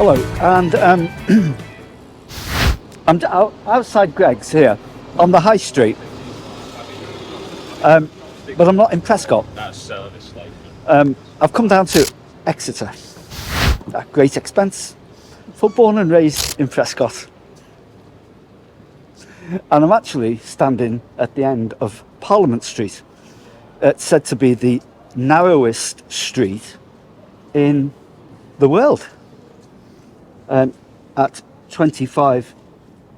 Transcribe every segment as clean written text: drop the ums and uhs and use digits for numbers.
Hello, and I'm outside Greg's here on the high street, but I'm not in Prescot. I've come down to Exeter at great expense, for born and raised in Prescot, and I'm actually standing at the end of Parliament Street. It's said to be the narrowest street in the world, at 25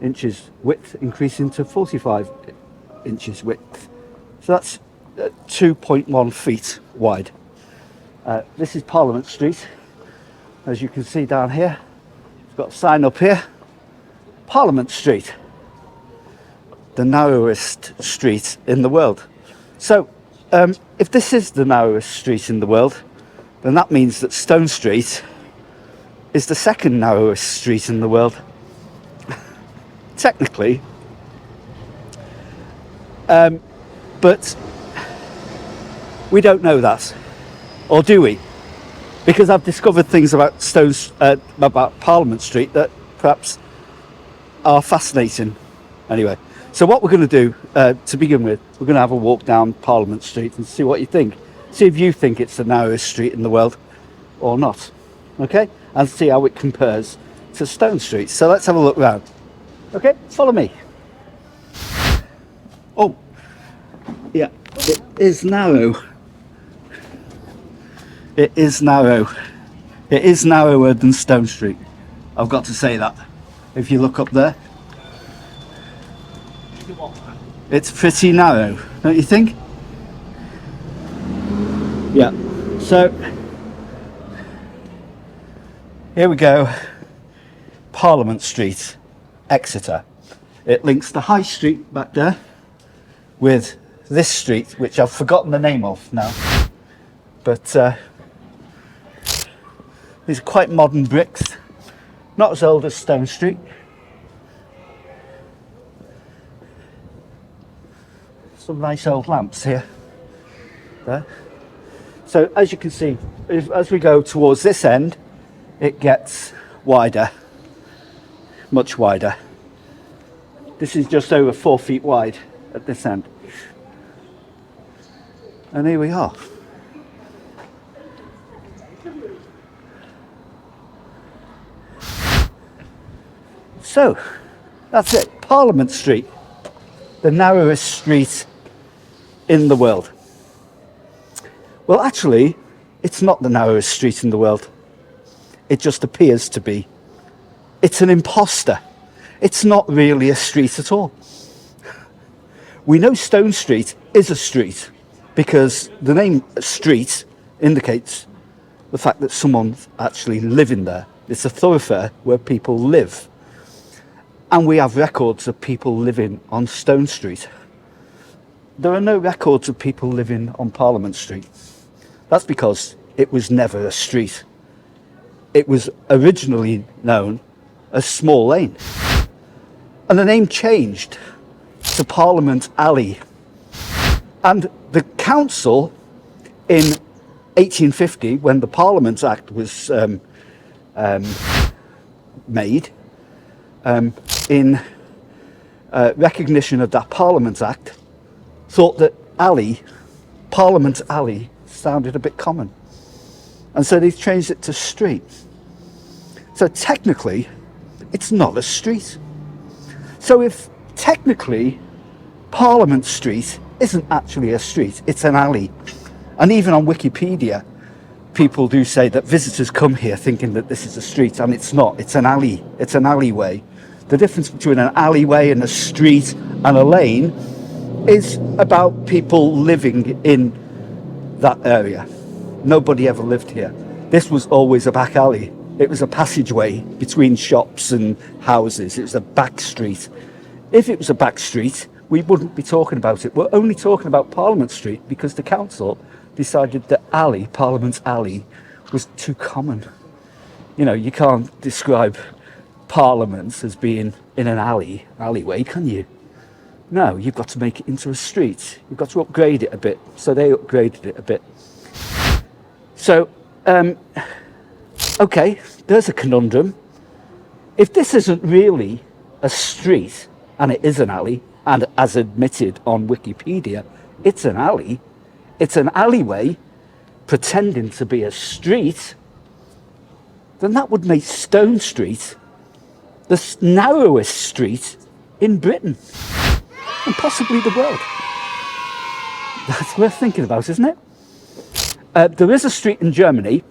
inches width, increasing to 45 inches width. So that's 2.1 feet wide. This is Parliament Street. As you can see down here, it's got a sign up here, Parliament Street, the narrowest street in the world. So if this is the narrowest street in the world, then that means that Stone Street is the second narrowest street in the world. Technically. But we don't know that. Or do we? Because I've discovered things about about Parliament Street that perhaps are fascinating. Anyway, so what we're going to do to begin with, we're going to have a walk down Parliament Street and see what you think. See if you think it's the narrowest street in the world or not. Okay? And see how it compares to Stone Street. So let's have a look round. Okay, follow me. Oh, yeah, it is narrow. It is narrow. It is narrower than Stone Street. I've got to say that. If you look up there, it's pretty narrow, don't you think? Yeah, so here we go, Parliament Street, Exeter. It links the High Street back there with this street, which I've forgotten the name of now. But these are quite modern bricks, not as old as Stone Street. Some nice old lamps here. There. So as you can see, as we go towards this end, it gets wider, much wider. This is just over 4 feet wide at this end. And here we are. So, that's it. Parliament Street, the narrowest street in the world. Well, actually, it's not the narrowest street in the world. It just appears to be. It's an imposter. It's not really a street at all. We know Stone Street is a street because the name street indicates the fact that someone's actually living there. It's a thoroughfare where people live. And we have records of people living on Stone Street. There are no records of people living on Parliament Street. That's because it was never a street. It was originally known as Small Lane. And the name changed to Parliament Alley. And the council in 1850, when the Parliament Act was made, in recognition of that Parliament Act, thought that alley, Parliament Alley, sounded a bit common. And so they changed it to street. So technically, it's not a street. So if technically Parliament Street isn't actually a street, it's an alley. And even on Wikipedia, people do say that visitors come here thinking that this is a street, and it's not. It's an alley. It's an alleyway. The difference between an alleyway and a street and a lane is about people living in that area. Nobody ever lived here. This was always a back alley. It was a passageway between shops and houses. It was a back street. If it was a back street, we wouldn't be talking about it. We're only talking about Parliament Street because the council decided that alley, Parliament Alley, was too common. You know, you can't describe Parliament as being in an alleyway, can you? No, you've got to make it into a street. You've got to upgrade it a bit. So they upgraded it a bit. So, okay, there's a conundrum. If this isn't really a street, and it is an alley, and as admitted on Wikipedia, it's an alley, it's an alleyway pretending to be a street, then that would make Stone Street the narrowest street in Britain, and possibly the world. That's worth thinking about, isn't it? There is a street in Germany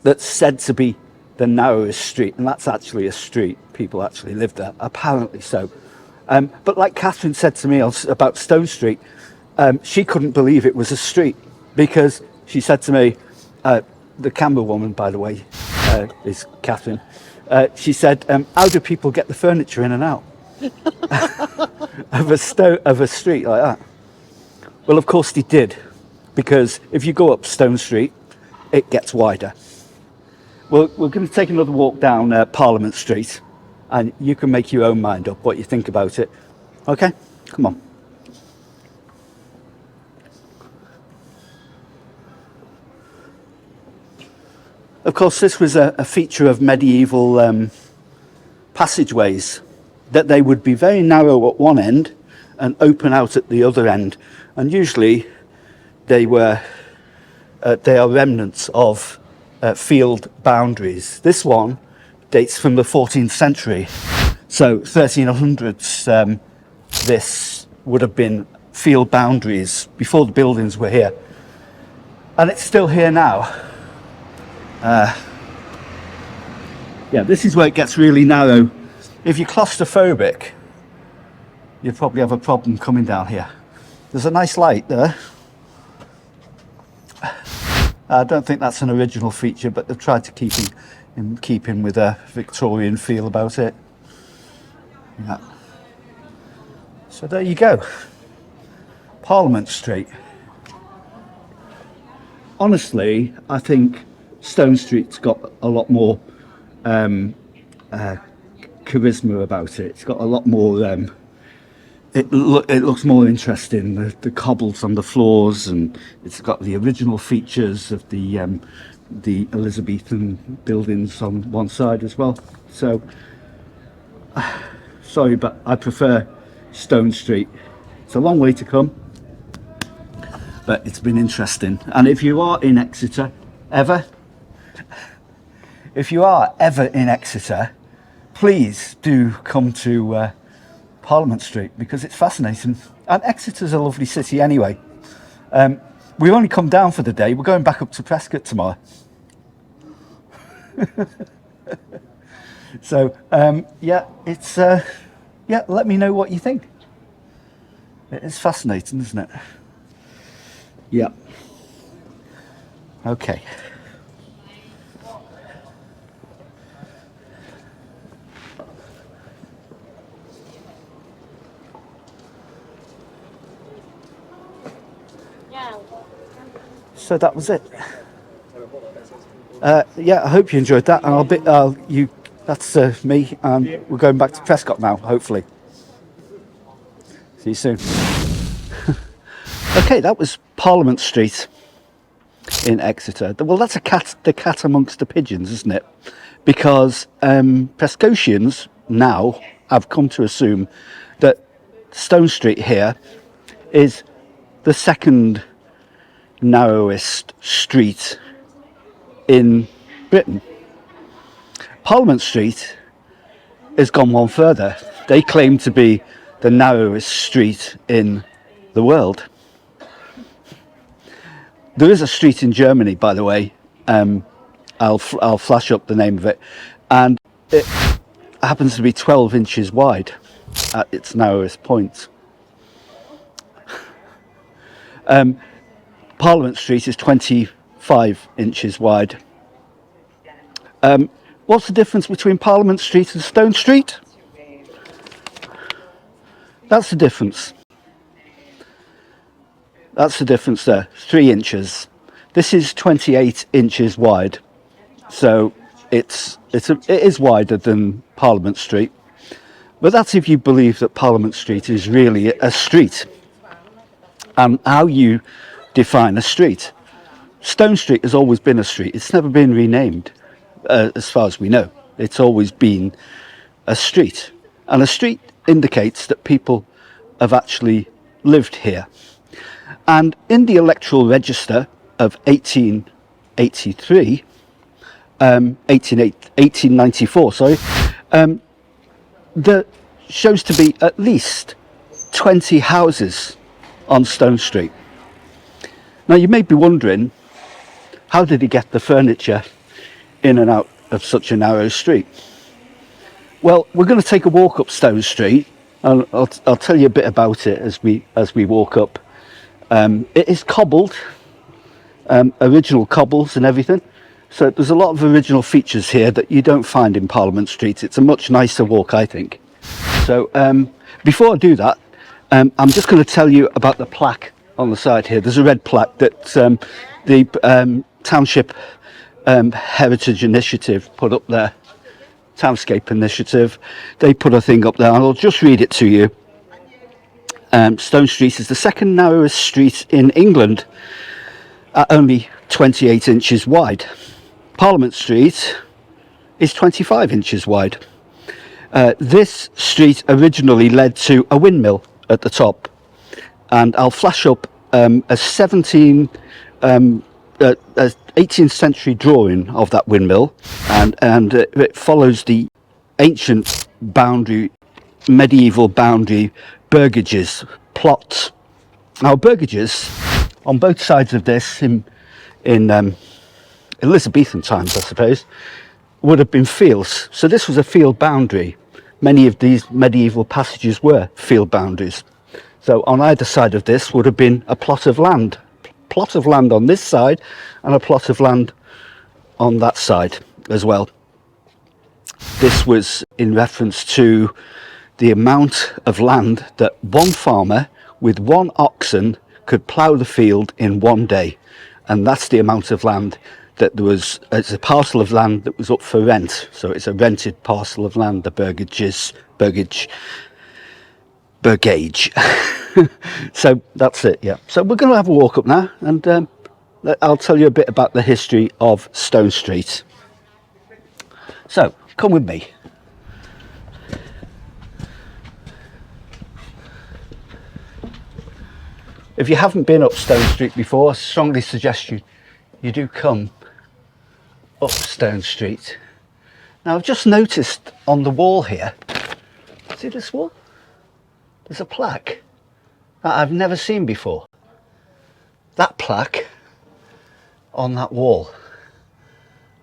that's said to be the narrowest street, and that's actually a street. People actually live there, apparently so. But like Catherine said to me about Stone Street, she couldn't believe it was a street, because she said to me, the camera woman, by the way, is Catherine, she said, how do people get the furniture in and out of a street like that? Well, of course they did, because if you go up Stone Street, it gets wider. Well, we're going to take another walk down Parliament Street, and you can make your own mind up what you think about it. Okay, come on. Of course, this was a feature of medieval passageways, that they would be very narrow at one end and open out at the other end. And usually they are remnants of field boundaries. This one dates from the 14th century. So 1300s, this would have been field boundaries before the buildings were here. And it's still here now. Yeah, this is where it gets really narrow. If you're claustrophobic, you'd probably have a problem coming down here. There's a nice light there. I don't think that's an original feature, but they've tried to keep in with a Victorian feel about it. Yeah. So there you go. Parliament Street. Honestly, I think Stone Street's got a lot more charisma about it. It's got a lot more. It looks more interesting. The cobbles on the floors, and it's got the original features of the Elizabethan buildings on one side as well. So, sorry, but I prefer Stone Street. It's a long way to come, but it's been interesting. And if you are in Exeter, if you are ever in Exeter, please do come to Parliament Street, because it's fascinating. And Exeter's a lovely city anyway. We've only come down for the day. We're going back up to Prescot tomorrow. So, yeah, it's, yeah, let me know what you think. It's fascinating, isn't it? Yeah. Okay. So that was it. Yeah, I hope you enjoyed that, and that's me, and we're going back to Prescot now, hopefully. See you soon. Okay, that was Parliament Street in Exeter. Well, that's the cat amongst the pigeons, isn't it? Because Prescotians now have come to assume that Stone Street here is the second narrowest street in Britain. Parliament Street has gone one further. They claim to be the narrowest street in the world. There is a street in Germany, by the way. I'll flash up the name of it, and it happens to be 12 inches wide at its narrowest point. Parliament Street is 25 inches wide. What's the difference between Parliament Street and Stone Street? That's the difference. That's the difference there, 3 inches. This is 28 inches wide, so it is wider than Parliament Street. But that's if you believe that Parliament Street is really a street. And how you define a street. Stone Street has always been a street. It's never been renamed. as far as we know. It's always been a street, and a street indicates that people have actually lived here. And in the electoral register of 1894, sorry, there shows to be at least 20 houses on Stone Street. Now you may be wondering, how did he get the furniture in and out of such a narrow street? Well, we're going to take a walk up Stone Street, and I'll tell you a bit about it as we walk up. It is cobbled, original cobbles and everything. So there's a lot of original features here that you don't find in Parliament Street. It's a much nicer walk, I think. So before I do that, I'm just going to tell you about the plaque on the side here. There's a red plaque that the Township Heritage Initiative put up there. Townscape Initiative. They put a thing up there, and I'll just read it to you. Stone Street is the second narrowest street in England at only 28 inches wide. Parliament Street is 25 inches wide. This street originally led to a windmill at the top, and I'll flash up a 18th century drawing of that windmill, and it follows the ancient boundary, medieval boundary burgages, plots. Now burgages on both sides of this in Elizabethan times, I suppose, would have been fields. So this was a field boundary. Many of these medieval passages were field boundaries. So on either side of this would have been a plot of land on this side and a plot of land on that side as well. This was in reference to the amount of land that one farmer with one oxen could plough the field in one day, and that's the amount of land that there was. It's a parcel of land that was up for rent, so it's a rented parcel of land, the burgage. So that's it, yeah. So we're going to have a walk up now, and I'll tell you a bit about the history of Stone Street. So come with me. If you haven't been up Stone Street before, I strongly suggest you do come up Stone Street. Now I've just noticed on the wall here, see this wall? There's a plaque that I've never seen before. That plaque on that wall,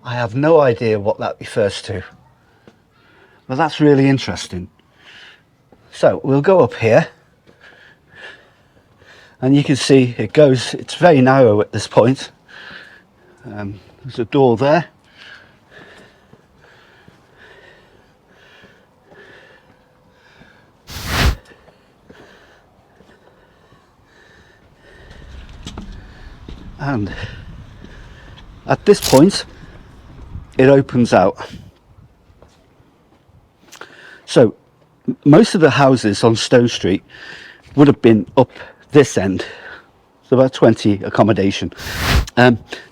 I have no idea what that refers to, but that's really interesting. So we'll go up here, and you can see it's very narrow at this point. There's a door there. And at this point, it opens out. So most of the houses on Stone Street would have been up this end. So about 20 accommodation.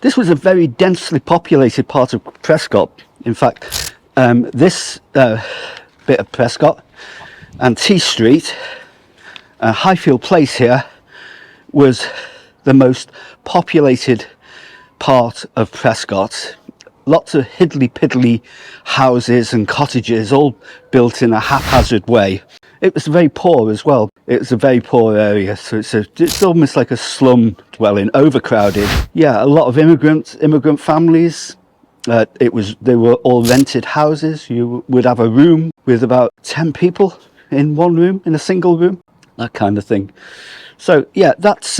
This was a very densely populated part of Prescot. In fact, this bit of Prescot and T Street, Highfield Place here, was the most populated part of Prescot. Lots of hiddly-piddly houses and cottages, all built in a haphazard way. It was very poor as well. It was a very poor area, so it's almost like a slum dwelling, overcrowded. Yeah, a lot of immigrant families. They were all rented houses. You would have a room with about 10 people in one room, in a single room, that kind of thing. So yeah, that's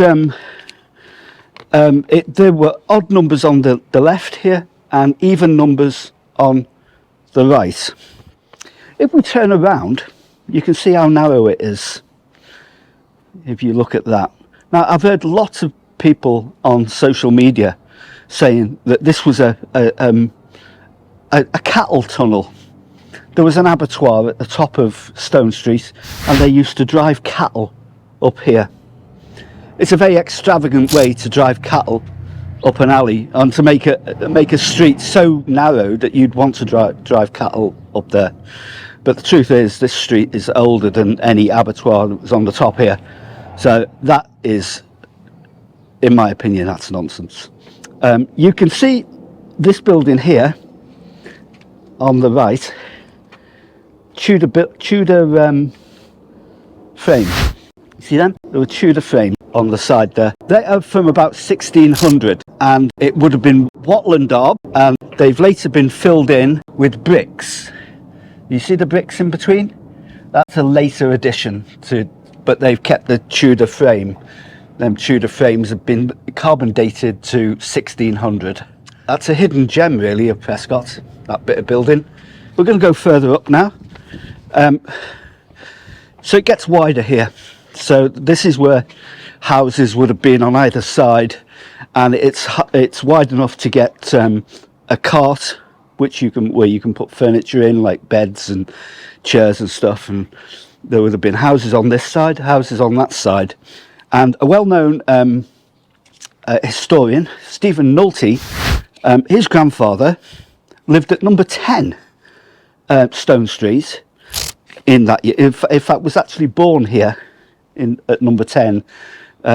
there were odd numbers on the left here and even numbers on the right. If we turn around, you can see how narrow it is if you look at that. Now, I've heard lots of people on social media saying that this was a cattle tunnel. There was an abattoir at the top of Stone Street, and they used to drive cattle up here. It's a very extravagant way to drive cattle up an alley and to make a street so narrow that you'd want to drive cattle up there. But the truth is, this street is older than any abattoir that was on the top here. So that is, in my opinion, that's nonsense. You can see this building here on the right, Tudor frame. See them? There were Tudor frame on the side there. They are from about 1600, and it would have been watland daub, and they've later been filled in with bricks. You see the bricks in between? That's a later addition to, but they've kept the Tudor frame. Them Tudor frames have been carbon dated to 1600. That's a hidden gem really of Prescot, that bit of building. We're going to go further up now. So it gets wider here. So this is where houses would have been on either side, and it's wide enough to get a cart, where you can put furniture in, like beds and chairs and stuff. And there would have been houses on this side, houses on that side. And a well-known historian, Stephen Nolte, his grandfather lived at number 10 Stone Street in that year. In fact, was actually born here at number 10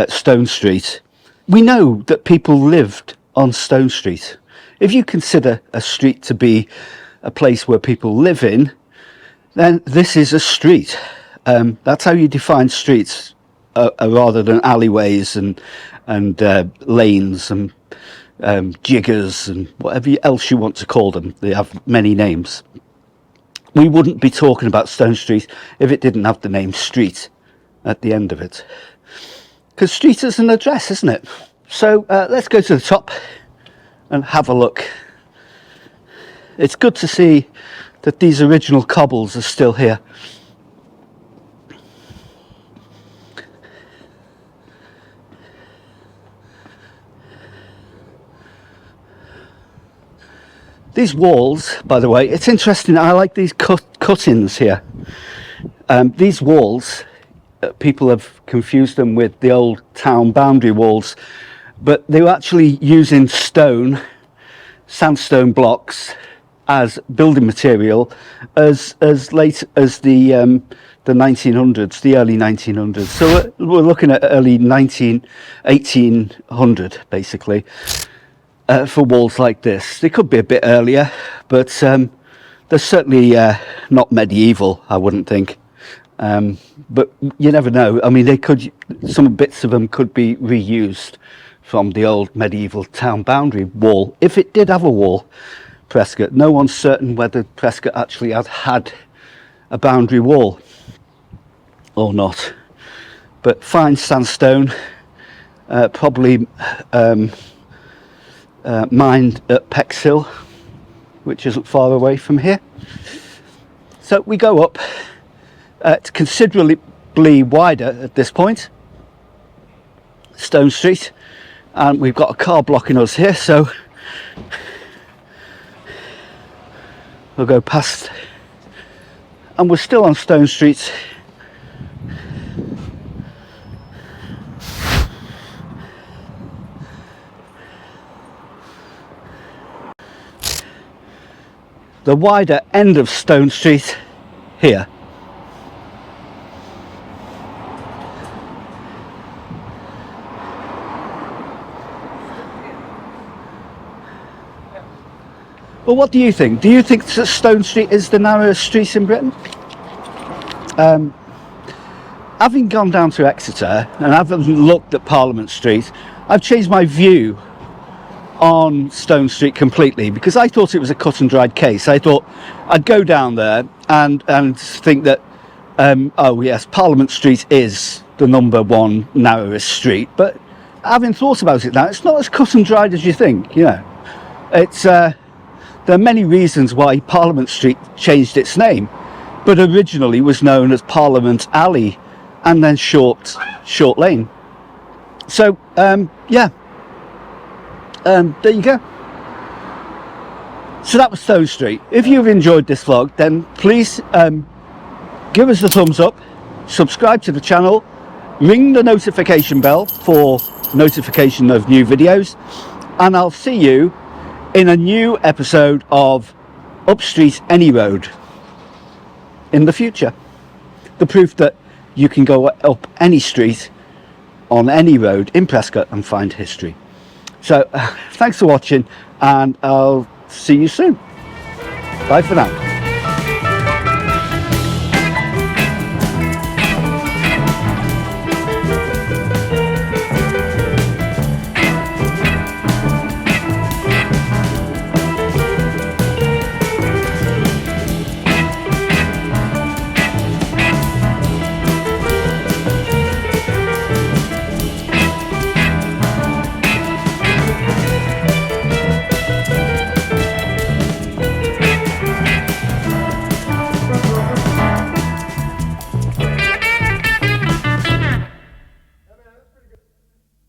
Stone Street. We know that people lived on Stone Street. If you consider a street to be a place where people live in, then this is a street. That's how you define streets, rather than alleyways and lanes and jiggers and whatever else you want to call them. They have many names. We wouldn't be talking about Stone Street if it didn't have the name street at the end of it. Because street is an address, isn't it? So let's go to the top and have a look. It's good to see that these original cobbles are still here. These walls, by the way, it's interesting. I like these cut-ins here. These walls, people have confused them with the old town boundary walls, but they were actually using sandstone blocks as building material as late as the 1900s, the early 1900s. So we're looking at early 1800 basically. For walls like this. They could be a bit earlier, but they're certainly not medieval, I wouldn't think. But you never know. I mean, some bits of them could be reused from the old medieval town boundary wall, if it did have a wall. Prescot, no one's certain whether Prescot actually had a boundary wall or not. But fine sandstone, probably mined at Pexhill, which isn't far away from here. So we go up. It's considerably wider at this point, Stone Street, and we've got a car blocking us here, so we'll go past, and we're still on Stone Street. The wider end of Stone Street here. Well, what do you think? Do you think that Stone Street is the narrowest street in Britain? Having gone down to Exeter and having looked at Parliament Street, I've changed my view on Stone Street completely, because I thought it was a cut and dried case. I thought I'd go down there and think that oh yes, Parliament Street is the number one narrowest street, but having thought about it now, it's not as cut and dried as you think. You know, it's there are many reasons why Parliament Street changed its name, but originally was known as Parliament Alley and then Short Lane. So yeah, there you go. So that was Stone Street. If you've enjoyed this vlog, then please give us a thumbs up, subscribe to the channel, ring the notification bell for notification of new videos, and I'll see you in a new episode of Up Street Any Road in the future. The proof that you can go up any street on any road in Prescot and find history. So thanks for watching, and I'll see you soon. Bye for now.